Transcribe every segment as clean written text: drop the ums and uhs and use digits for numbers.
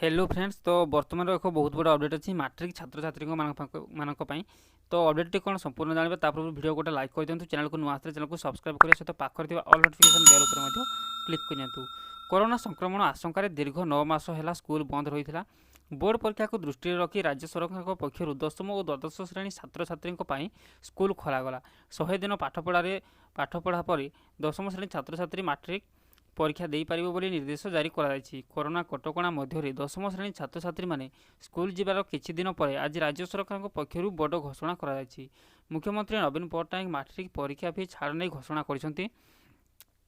Hello friends. तो बर्तमान एक बहुत बड़ा अपडेट अच्छी मैट्रिक छात्र छात्री मानी। तो अपडेट कौन संपूर्ण जानवे तापर वीडियो गोटे लाइक कर दिंतु। चैनल को नुआ चैनल को सब्सक्राइब करने सहित पाखर ऑल नोटिफिकेशन बेल पर क्लिक कर दिंतु। कोरोना संक्रमण आशंका दीर्घ 9 मास है स्कूल बंद रही है। बोर्ड परीक्षा को दृष्टि रखी राज्य सरकार पक्षर दशम और द्वादश श्रेणी छात्र छात्री स्कूल खोलगला। 100 दिन पाठपढ़ा पर दशम श्रेणी छात्र छात्री मैट्रिक परीक्षा दे पारिबो बोली निर्देश जारी कराई। कोरोना कटकणा मध्य दशम श्रेणी छात्र छात्री माने स्कूल जीवार किछि दिन पर आज राज्य सरकार पक्षर बड़ घोषणा कराई। मुख्यमंत्री नवीन पट्टनायक मैट्रिक परीक्षा फी छाड़ नहीं घोषणा कर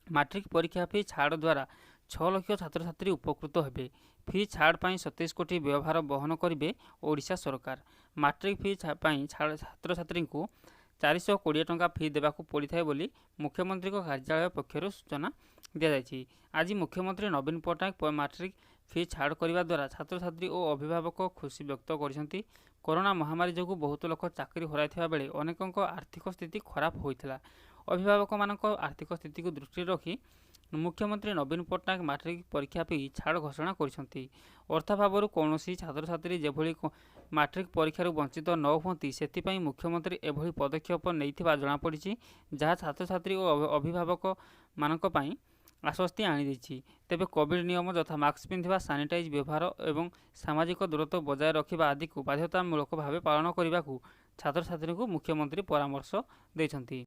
मैट्रिक परीक्षा फी छाड़ द्वारा 6 लाख छात्र छात्री उपकृत हेबे। फी छाड़ पर 27 कोटी व्यवहार बहन करेंगे ओडिशा सरकार। मैट्रिक फी छात्र छात्री को 420 टंका फी देवाक पड़ता है बोली मुख्यमंत्री कार्यालय पक्षर सूचना दी जाएगी। आज मुख्यमंत्री नवीन पट्टनायक मैट्रिक फी छाड़ करने द्वारा छात्र छात्री और अभिभावक खुशी व्यक्त कर कोरोना महामारी जो बहुत लोक चाकरी हराइथिबा बेले अनेकों आर्थिक स्थिति खराब होता। अभिभावक मान आर्थिक स्थिति को दृष्टि रखी मुख्यमंत्री नवीन पट्टनायक मैट्रिक परीक्षा फी छाड़ घोषणा कर अर्थाभाव कौन छात्र छात्री जेभली मैट्रिक परीक्षार वंचित न होती से मुख्यमंत्री एभली पदक्षेप नहीं जमापड़ी जहाँ छात्र छात्री और अभिभावक मानक पई आश्वस्ति आनी। तेबे कोविड नियम यथा मास्क पिंधिबा, सानिटाइज व्यवहार और सामाजिक दूरत्व बजाय रखा आदि को बाध्यतामूलक भाव पालन करने को छात्र छात्री को मुख्यमंत्री परामर्श देइछंती।